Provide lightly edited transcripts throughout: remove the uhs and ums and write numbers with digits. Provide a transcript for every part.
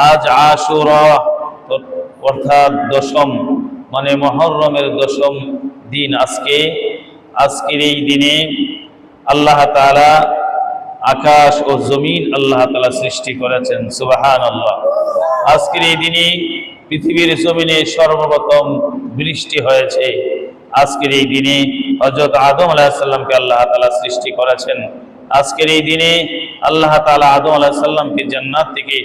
আজ আশুরা অর্থাৎ দশম মানে মুহররমের দশম দিন। আজকের এই দিনে আল্লাহ তাআলা আকাশ ও জমিন আল্লাহ তাআলা সৃষ্টি করেছেন। সুবহানাল্লাহ। আজকের এই দিনে পৃথিবীর জমিনে সর্বপ্রথম বৃষ্টি হয়েছে। আজকের এই দিনে হযরত আদম আলাইহিস সালামকে আল্লাহ তাআলা সৃষ্টি করেছেন। আজকের এই দিনে আল্লাহ তাআলা আদম আলাইহিস সালামকে জান্নাত থেকে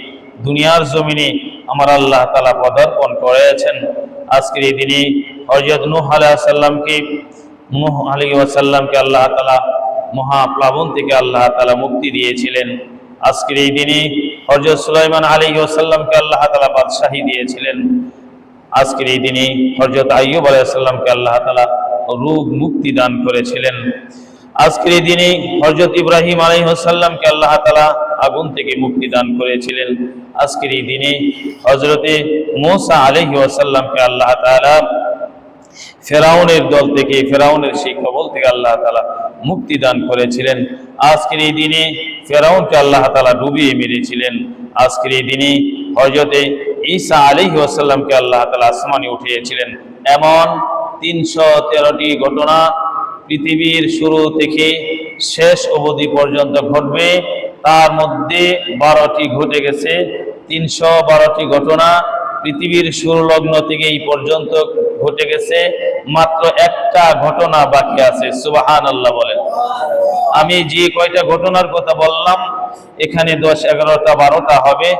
দুনিয়ার জমিনে আমার আল্লাহ তাআলা পদার্পণ করেছেন। আজকের এই দিনে হযরত নূহ আলাইহিস সালামকে আল্লাহ তাআলা মহাপ্লাবন থেকে আল্লাহ তাআলা মুক্তি দিয়েছিলেন। আজকের এই দিনে হযরত সুলাইমান আলাইহিস সালামকে আল্লাহ তাআলা বাদশাহী দিয়েছিলেন। আজকের এই দিনে হযরত আইয়ুব আলাইহিস সালামকে আল্লাহ তাআলা রোগ মুক্তি দান করেছিলেন। আজকের এই দিনে হযরত ইব্রাহিম আলাইহিস সালামকে আল্লাহ তাআলা আগুন থেকে মুক্তি দান করেছিলেন। আজকের এই দিনে হযরতে মূসা আলাইহিস সালামকে আল্লাহ তাআলা ফেরাউনের দল থেকে, ফেরাউনের সেই কবল থেকে আল্লাহ তাআলা মুক্তি দান করেছিলেন। আজকের এই দিনে ফেরাউনকে আল্লাহ তাআলা ডুবিয়ে মেরেছিলেন। আজকের এই দিনে হযরতে ঈসা আলাইহিস সালামকে আল্লাহ তাআলা আসমানে উঠিয়েছিলেন। এমন 313টি ঘটনা পৃথিবীর শুরু থেকে শেষ অবধি পর্যন্ত ঘটবে। তার মধ্যে 12টি ঘটে গেছে। 312টি ঘটনা পৃথিবীর শুরু লগ্ন থেকে এই পর্যন্ত ঘটে গেছে। মাত্র একটা ঘটনা বাকি আছে। সুবহানাল্লাহ বলেন। আমি যে কয়টা ঘটনার কথা বললাম এখানে 10, 11টা, 12টা হবে।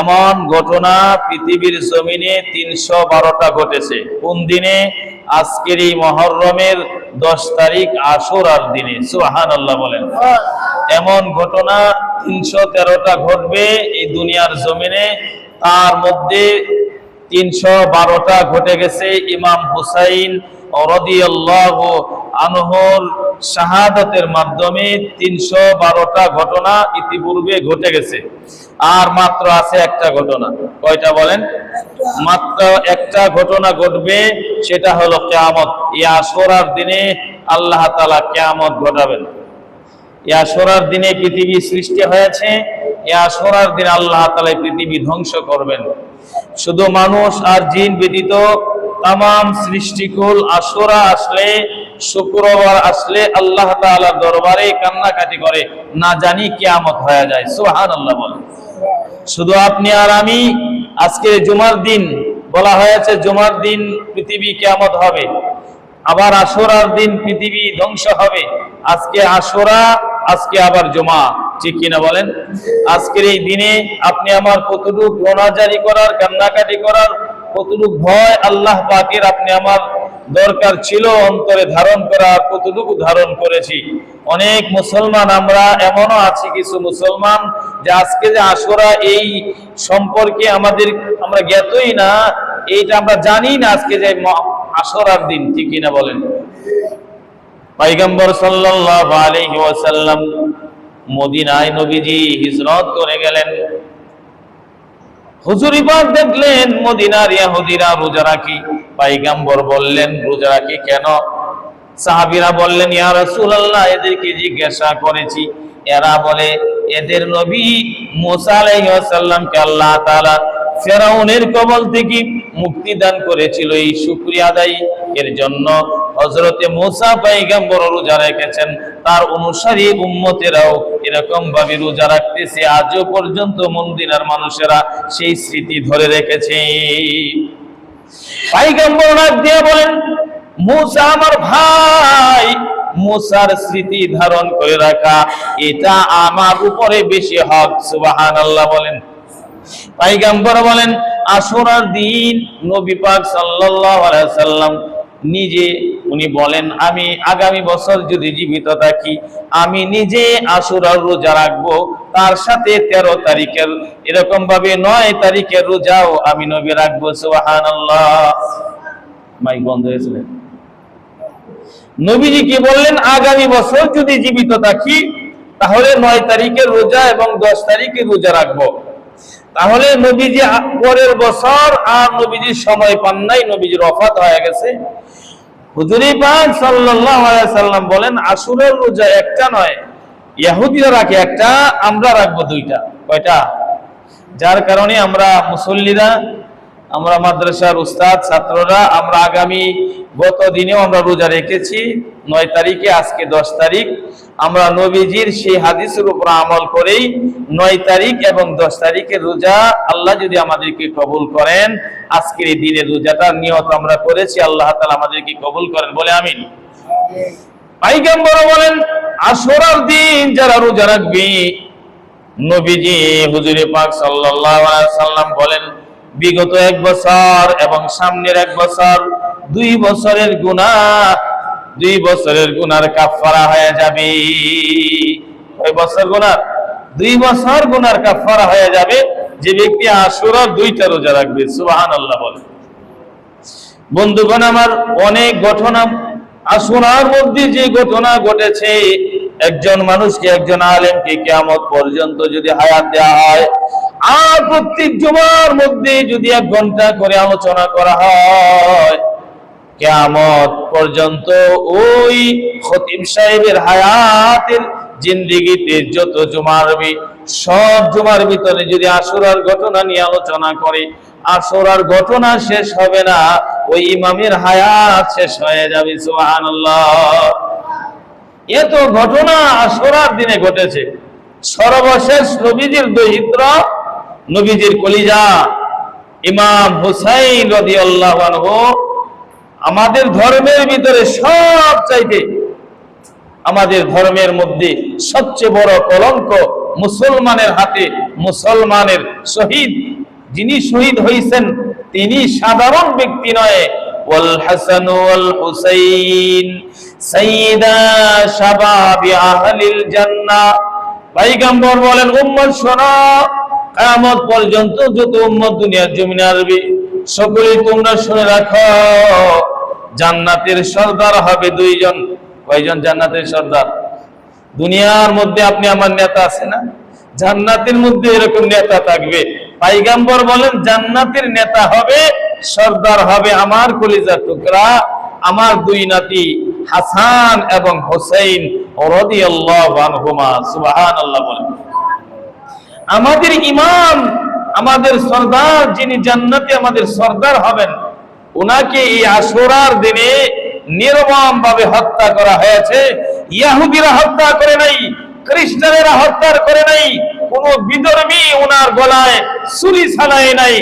এমন ঘটনা পৃথিবীর জমিনে 312টা ঘটেছে। কোন দিনে? আজকের এই মুহররমের 10 তারিখ আশুরার দিনে। সুবহানাল্লাহ বলেন। এমন ঘটনা 313টা ঘটবে এই দুনিয়ার জমিনে। তার মধ্যে 312টা ঘটে গেছে ইমাম হুসাইন রাদিয়াল্লাহু আনহুর শাহাদাতের মাধ্যমে। 312টা ঘটনা ইতিপূর্বে ঘটে গেছে। আর মাত্র আছে একটা ঘটনা। কয়টা বলেন? মাত্র একটা ঘটনা ঘটবে, সেটা হলো কিয়ামত। এই আশুরার দিনে আল্লাহ তাআলা কিয়ামত ঘটাবেন। এই আশুরার দিনে পৃথিবী সৃষ্টি হয়েছে। এই আশুরার দিনে আল্লাহ তাআলা পৃথিবী ধ্বংস করবেন। শুধু মানুষ আর জিন ব্যতীত তামাম সৃষ্টিকুল আশুরা আসলে, শুক্রবার আসলে আল্লাহ তাআলার দরবারে কান্নাকাটি করে, না জানি কিয়ামত হয়ে যায়। সুবহানাল্লাহ বলেন। শুধু আপনি আর আমি, আজকে জুমার দিন বলা হয়েছে, জুমার দিন পৃথিবী কিয়ামত হবে। আবার আশুরার দিন পৃথিবী ধ্বংস হবে। আজকে আশুরা, আজকে আবার জুমা। ঠিক কিনা বলেন? আজকের এই দিনে আপনি আমার কতটুকু রোনাজারি করার, কান্নাকাটি করার, কতটুকু ভয় আল্লাহ পাকের আপনি আমার দরকার ছিল অন্তরে ধারণ করা, কতটুকু ধারণ করেছি। অনেক মুসলমান আমরা এমনও আছি, কিছু মুসলমান যে আজকে যে আশুরা এই সম্পর্কে আমরা জ্ঞাতই না, এইটা আমরা জানি না আজকে যে আশুরার দিন। ঠিক কিনা বলেন? পয়গম্বর সাল্লাল্লাহু আলাইহি ওয়াসাল্লাম মদিনায় নবীজি হিজরত করে গেলেন। হুজুর পাক দেখলেন মদিনার ইহুদিরা রোজা রাখি। পয়গম্বর বললেন, রোজা রাখি কেন? সাহাবীরা বললেন, ইয়া রাসূলুল্লাহ, এদেরকে জিজ্ঞাসা করেছি, এরা বলে এদের নবী মুসা আলাইহিস সালামকে আল্লাহ তাআলা ফেরাউনের কবল থেকে মুক্তি দান করেছিল, এই শুকরিয়া আদায় এর জন্য হযরতে মুসা পয়গম্বর রোজা রেখেছেন। তার অনুসারী উম্মতেরাও এরকম ভাবে রোজা রাখতেছে। আজও পর্যন্ত মদিনার মানুষেরা সেই স্মৃতি ধরে রেখেছে। পয়গম্বর ডাক দিয়ে বলেন, মুসা আমার ভাই, মুসার স্মৃতি ধারণ করে রাখা এটা আমার উপরে বেশি হক। সুবহানাল্লাহ বলেন। পয়গম্বর বলেন, আশুরার দিন নবী পাক সাল্লাল্লাহু আলাইহি সাল্লাম নিজে উনি বলেন, আমি আগামী বছর যদি জীবিত থাকি আমি নিজে আশুরার রোজা রাখবো। তার সাথে 13 তারিখের এরকম ভাবে 9 তারিখের রোজাও আমি নবী রাখবো। সুবহানাল্লাহ। মাইক বন্ধ হয়েছিল। নবীজি কি বললেন? আগামী বছর যদি জীবিত থাকি তাহলে 9 তারিখের রোজা এবং 10 তারিখের রোজা রাখবো। তাহলে নবীজি পরের বছর আর নবীজি সময় পান নাই, নবীজির ওফাত হয়ে গেছে। হুজুর পাক সাল্লাল্লাহু আলাইহি সাল্লাম বলেন, আশুরার রোজা একটা নয়, ইহুদিরা রাখে একটা, আমরা রাখবো 2টা। কয়টা? যার কারণে আমরা মুসল্লিরা, আমরা মাদ্রাসার উস্তাদ, ছাত্ররা, আমরা আগামী গত দিনেও আমরা রোজা রেখেছি 9 তারিখে, আজকে 10 তারিখ। আমরা নবীজির সেই হাদিসের উপর আমল করেই 9 তারিখ এবং 10 তারিখের রোজা আল্লাহ যদি আমাদেরকে কবুল করেন, আজকের এই দিনের রোজাটার নিয়ত আমরা করেছি, আল্লাহ তাআলা আমাদেরকে কবুল করেন, বলে আমিন। পয়গম্বর বলেন, আশুরার দিন যারা রোজা রাখবে, নবীজি হুজুরে পাক সাল্লাল্লাহু আলাইহি সাল্লাম বলেন, বিগত 1 বছর এবং সামনের 1 বছর, 2 বছরের গুনাহ, 2 বছরের গুনার কাফারা হয়ে যাবে। ওই বছর গুনার 2 বছর গুনার কাফারা হয়ে যাবে যে ব্যক্তি আশুরার 2টা রোজা রাখবে। সুবহানাল্লাহ বলে। বন্ধুগণ আমার, অনেক ঘটনা আশুরার মধ্যে যে ঘটনা ঘটেছে, একজন মানুষকে, একজন আলেমকে কিয়ামত পর্যন্ত যদি হায়াত দেওয়া হয়, আর প্রত্যেক জুমার মধ্যে যদি 1 ঘন্টা করে আলোচনা করা হয়, কিয়ামত পর্যন্ত ওই খতিব সাহেবের হায়াতের জিন্দেগিতে যত জুমা হবে, সব জুমার ভিতরে যদি আশুরার ঘটনা নিয়ে আলোচনা করে, আশুরার ঘটনা শেষ হবে না, ওই ইমামের হায়াত শেষ হয়ে যাবে। সুবহানাল্লাহ। এত ঘটনা আশুরার দিনে ঘটেছে। সর্বশেষ নবীজির দহিত্র, নবীজির কলিজা ইমাম হুসাইন রাদিয়াল্লাহু আনহু, আমাদের ধর্মের ভিতরে সবচাইতে, আমাদের ধর্মের মধ্যে সবচেয়ে বড় কলঙ্ক, মুসলমানের হাতে মুসলমানের শহীদ, যিনি শহীদ হয়েছেন তিনি সাধারণ ব্যক্তি নয়। ওয়াল হাসান ওয়াল হুসাইন সাইয়্যিদা শাবাবি আহলিল জান্নাহ। পয়গম্বর বলেন, উম্মত শোনো, কিয়ামত পর্যন্ত যত উম্মত দুনিয়ার জমিনে আসবে, সকলেই তোমরা শুনে রাখো, জান্নাতের সর্দার হবে 2 জন। কয়জন জান্নাতের সর্দার? দুনিয়ার মধ্যে আপনি আমার নেতা আছে না, জান্নাতের মধ্যে এরকম নেতা থাকবে। পয়গম্বর বলেন, জান্নাতের নেতা হবে, সর্দার হবে আমার কলিজার টুকরা, আমার 2 নাতি হাসান এবং হুসাইন রাদিয়াল্লাহু আনহুমা। সুবহানাল্লাহ বলেন। আমাদের ইমাম, আমাদের সর্দার, যিনি জান্নাতে আমাদের সর্দার হবেন, ওনাকে এই আশুরার দিনে নির্মম ভাবে হত্যা করা হয়েছে। ইহুদিরা হত্যা করে নাই, খ্রিস্টানেরা হত্যা করে নাই, কোন বিধর্মী ওনার গলায় ছুরি চালায় নাই,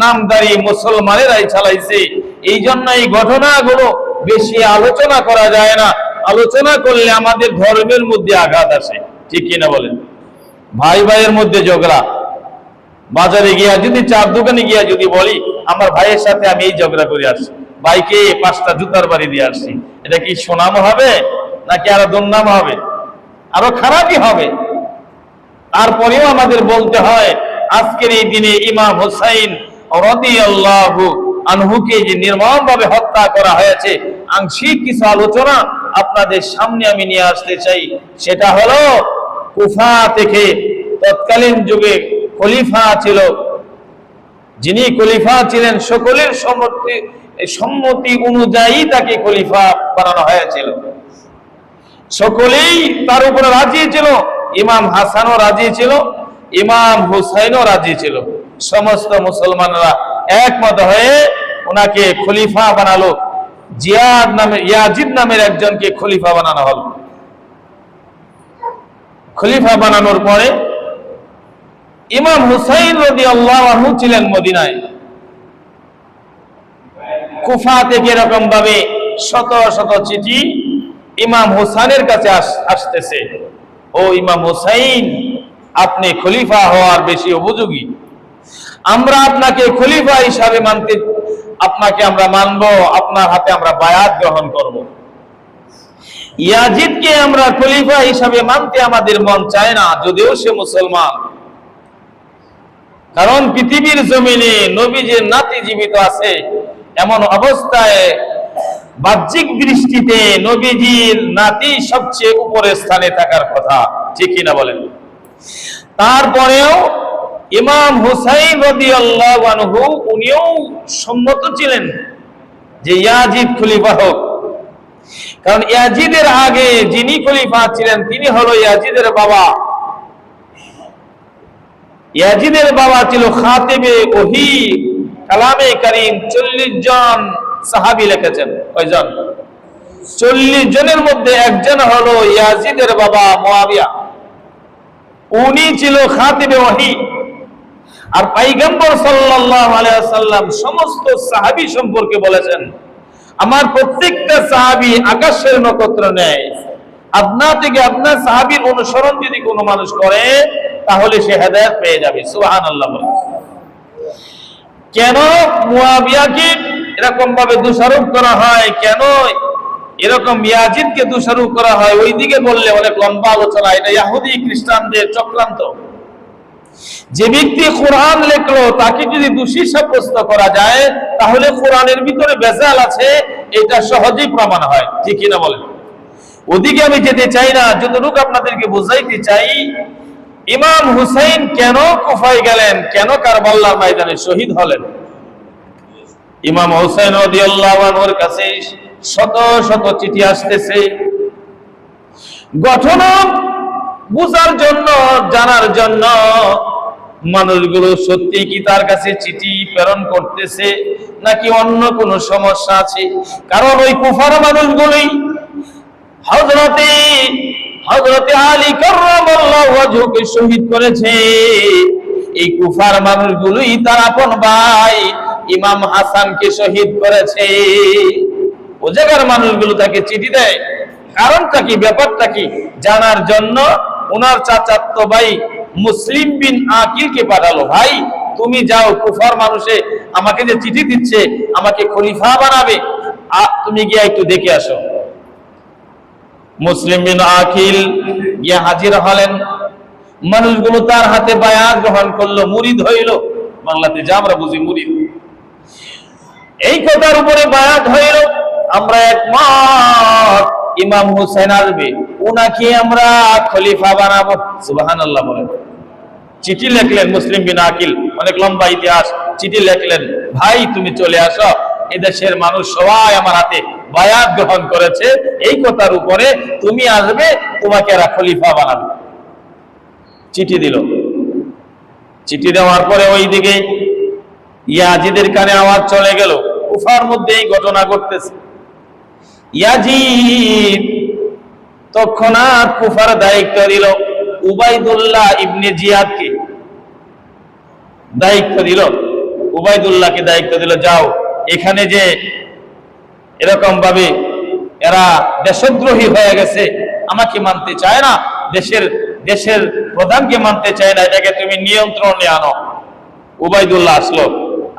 নামদারি মুসলমানেরাই চালাইছে। এই জন্য এই ঘটনাগুলো বেশি আলোচনা করা যায় না, আলোচনা করলে আমাদের ধর্মের মধ্যে আঘাত আসে, ঠিক কিনা বলেন? ভাই ভাইয়ের মধ্যে ঝগড়া, বাজারে গিয়া যদি, চার দোকানে গিয়া যদি বলি আমার ভাইয়ের সাথে আমি এই ঝগড়া করে আসছি, ভাইকে 5টা জুতার বাড়ি দিয়ে আসছি, এটা কি সুনাম হবে নাকি আরো দুর্নাম হবে? আরো খারাপই হবে। তারপরেও আমাদের বলতে হয়, আজকের এই দিনে ইমাম হুসাইন রাদিয়াল্লাহু আনহুকে যে নির্মম ভাবে হত্যা করা হয়েছে, আংশিক কিছু আলোচনা আপনাদের সামনে আমি নিয়ে আসতে চাই। সেটা হলো, কুফা থেকে তৎকালীন যুগে খলিফা ছিল, যিনি খলিফা ছিলেন সকলের সম্মতি অনুযায়ী তাকে খলিফা বানানো হয়েছিল, সকলেই তার উপরে রাজি ছিল। ইমাম হাসানও রাজি ছিল, ইমাম হুসাইনও রাজি ছিল। সমস্ত মুসলমানরা একমত হয়ে ওনাকে খলিফা বানালো। ইয়াজিদ নামের একজনকে খলিফা বানানো হলো। খলিফা বানানোর পরে ইমাম হুসাইন রাদিয়াল্লাহু আনহু ছিলেন মদিনায়। কুফা থেকে এরকম ভাবে শত শত চিঠি ইমাম হুসাইনের কাছে আসতেছে, ও ইমাম হুসাইন, আপনি খলিফা হওয়ার বেশি উপযোগী, আমরা আপনাকে খলিফা হিসাবে আপনাকে আমরা মানব, আপনার হাতে আমরা বায়াত গ্রহণ করব। ইয়াজিদকে আমরা খলিফা হিসাবে মানতে আমাদের মন চায় না, যদিও সে মুসলমান। কারণ পৃথিবীর জমিনে নবীজির নাতি জীবিত আছে, এমন অবস্থায় বাহ্যিক দৃষ্টিতে নবীজির নাতি সবচেয়ে উপরের স্থানে থাকার কথা, ঠিক কিনা বলেন? তারপরেও ইমাম হুসাইন রাদিয়াল্লাহু আনহু উনিও সম্মত ছিলেন যে ইয়াজিদ খলিফা হোক। কারণ ইয়াজিদের আগে যিনি খলিফা ছিলেন তিনি হলো ইয়াজিদের বাবা ইয়াজিদের বাবা ছিল খাতিবে ওহী, কালামে কারীম 40 জন সাহাবী লিখেছেন। কয়জন? 40 জনের মধ্যে একজন হলো ইয়াজিদের বাবা মুয়াবিয়া। উনি ছিল খাতিবে ওহী। আর পয়গম্বর সাল্লাল্লাহু আলাইহি ওয়াসাল্লাম সমস্ত সাহাবী সম্পর্কে বলেছেন, আমার প্রত্যেকটা সাহাবী আকাশের নক্ষত্র ন্যায়। আপনা থেকে আপনার সাহাবীর অনুসরণ যদি কোনো মানুষ করে তাহলে সে হেদায়েত পেয়ে যাবে। সুবহানাল্লাহ বলেন। কেন মুয়াবিয়াকে এরকম ভাবে দোষারোপ করা হয়, কেন এরকম ইয়াজিদকে দোষারোপ করা হয়, ওইদিকে বললে অনেক লম্বা আলোচনা। এটা ইহুদি খ্রিস্টানদের চক্রান্ত। যে ব্যক্তি কোরআন লেখলো তাকে যদি দোষী সাব্যস্ত করা যায় তাহলে কোরআনের ভিতরে ভেজাল আছে, এটা সহজেই প্রমাণ হয়। ঠিক কিনা বলেন? ওদিকে আমি যেতে চাই না, যতটুকু আপনাদেরকে বোঝাইতে চাই, ইমাম হুসাইন কেন কুফায় গেলেন, কেন কারবালার ময়দানে শহীদ হলেন। ইমাম হুসাইন রাদিয়াল্লাহু আনহুর কাছে শত শত চিঠি আসতেছে, ঘটনা বুঝার জন্য, জানার জন্য। মানুষগুলো সত্যি কি তার কাছে চিঠি প্রেরণ করতেছে নাকি অন্য কোনো সমস্যা আছে? কারণ ওই কুফার মানুষগুলোই হযরতে আলী কাররামাল্লাহু ওয়াজহুকে শহীদ করেছে। এই কুফার মানুষগুলোই তার আপন ভাই ইমাম হাসানকে শহীদ করেছে। ও জায়গার মানুষগুলো তাকে চিঠি দেয়, কারণটা কি, ব্যাপারটা কি জানার জন্য। ওনার চাচাতো ভাই মুসলিম বিন আকিলকে পাঠালো, ভাই তুমি যাও, কুফার মানুষে আমাকে যে চিঠি দিচ্ছে আমাকে খলিফা বানাবে, তুমি গিয়ে একটু দেখে আসো। মুসলিম বিন আকিল গিয়ে হাজির হলেন। মানুষগুলো তার হাতে বায়াত গ্রহণ করলো, মুরিদ হইল। বাংলাতে যা আমরা বুঝি মুরিদ, এই কথার উপরে বায়াত হইল। আমরা একমত ইমাম হুসাইন আসবে, উনাকে আমরা খলিফা বানাবো। সুবহানাল্লাহ বলেন। চিঠি লিখলেন মুসলিম বিন আকিল, অনেক লম্বা ইতিহাস। চিঠি লিখলেন, ভাই তুমি চলে আসো, এদেশের মানুষ সবাই আমার হাতে বায়াত গ্রহণ করেছে, এই কথার উপরে তুমি আসবে, তোমাকে এরা খলিফা বানাবে। চিঠি দিল। চিঠি দেওয়ার পরে ওইদিকে ইয়াজিদের কানে আওয়াজ চলে গেল, কুফার মধ্যে এই ঘটনা ঘটতেছে। ইয়াজিদ তৎক্ষণাৎ কুফার দায়িত্ব দিল উবাইদুল্লাহ ইবনে জিয়াদকে, দায়িত্ব দিল উবাইদুল্লাহকে দায়িত্ব দিল, যাও এখানে যে এরকম ভাবে এরা দেশদ্রোহী হয়ে গেছে, আমাকে মানতে চায় না, দেশের প্রধানকে মানতে চায় না, এটাকে তুমি নিয়ন্ত্রণে আনো। উবাইদুল্লাহ আসলো,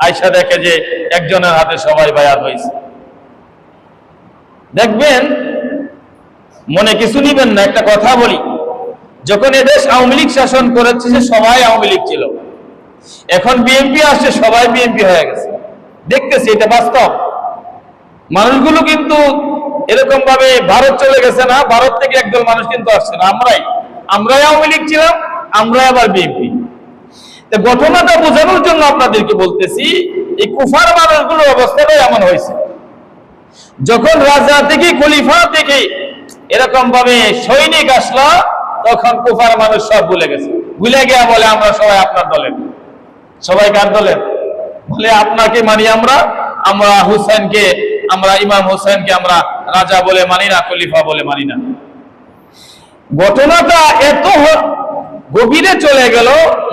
আয়সা দেখে যে একজনের হাতে সবাই বায়াত হয়েছে। দেখবেন, মনে কিছু নিবেন না, একটা কথা বলি, যখন এদেশ আওয়ামী লীগ শাসন করেছে সবাই আওয়ামী লীগ ছিল, এখন বিএনপি আসছে সবাই বিএনপি হয়ে গেছে। দেখতেছি এটা বাস্তব। মানুষগুলো কিন্তু এরকম ভাবে ভারত চলে গেছে না, ভারত থেকে একদল মানুষ কিন্তু আসছে না, আমরাই আওয়ামী লীগ ছিলাম, আমরাই আবার বিএনপি। ঘটনাটা বোঝানোর জন্য আপনাদেরকে বলতেছি, এই কুফার মানুষগুলোর অবস্থাটাই এমন হয়েছে। যখন রাজা থেকে খলিফা থেকে এরকম ভাবে সৈনিক আসলো, তখন কুফার মানুষ সব ভুলে গেছে। ভুলে গিয়ে বলে আমরা সবাই আপনার দলের। সবাই কার দলের? বলে আপনাকে মানি আমরা হুসাইনকে, আমরা ইমাম হুসাইনকে আমরা রাজা বলে মানি না, খলিফা বলে মানি না। ঘটনাটা এত গভীরে চলে গেল,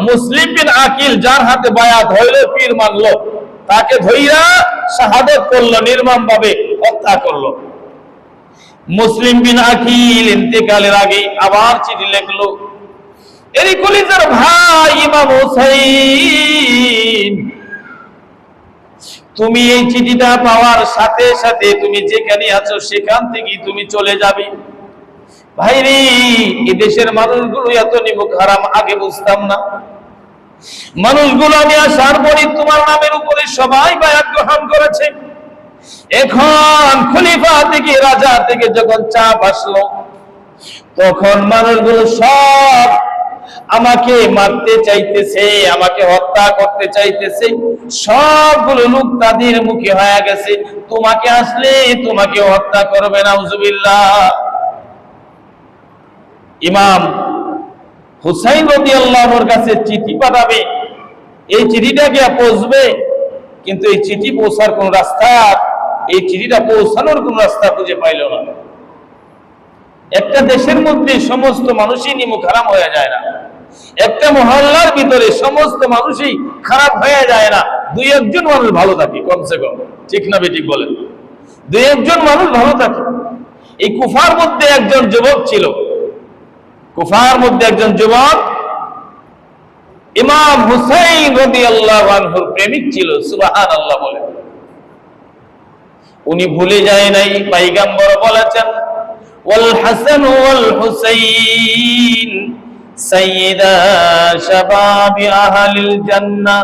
মুসলিম বিন আকিল যার হাতে বায়াত হইল, পীর মানলো, তাকে ধইরা শাহাদাত করলো, নির্মম ভাবে হত্যা করলো। মুসলিম বিন আকিল ইন্তেকালের আগে আবার চিঠি লিখলো, এরই কলিজার ভাই ইমাম হুসাইন, তুমি এই চিঠিটা পাওয়ার সাথে সাথে তুমি যেখানে আছো সেখান থেকে তুমি চলে যাবে। ভাইরে, এই দেশের মানুষগুলো এত নিমুখ হারাম আগে বুঝতাম না। মানুষগুলো আমি আসার পরে তোমার নামের উপরে সবাই বায়াত গ্রহণ করেছে। এখন খলিফা থেকে, রাজা থেকে যখন চাপ আসলো, তখন মানুষগুলো সব আমাকে মারতে চাইতেছে, আমাকে হত্যা করতে চাইতেছে। সবগুলো লোক তাদের মুখে হয়ে গেছে, তোমাকে আসলে তোমাকে হত্যা করবে, নাউজুবিল্লাহ। ইমাম হুসাইন রাদিয়াল্লাহু আনহুর কাছে চিঠি পাঠাবে, এই চিঠিটা গিয়ে পৌঁছবে, কিন্তু এই চিঠি পৌঁছার কোন রাস্তা, এই চিঠিটা পৌঁছানোর কোন রাস্তা খুঁজে পাইল না। একটা দেশের মধ্যে সমস্ত মানুষই নিমুখ হারাম হয়ে যায় না, একটা মহল্লার ভিতরে সমস্ত মানুষই খারাপ হয়ে যায় না, দুই একজন মানুষ ভালো থাকে কমসে কম, ঠিক না বেঠিক বলেন? দুই একজন মানুষ ভালো থাকে। এই কুফার মধ্যে একজন যুবক ছিল, কুফার মধ্যে একজন যুবক ইমাম হুসাইন রাদিয়াল্লাহু আনহুর প্রেমিক ছিল, সুবহানাল্লাহ বলে। উনি ভুলে যায় নাই, পয়গম্বর বলেছেন ওয়াল হাসান ওয়াল হুসাইন সাইয়্যিদা শাবাবি আহলিল জান্নাহ।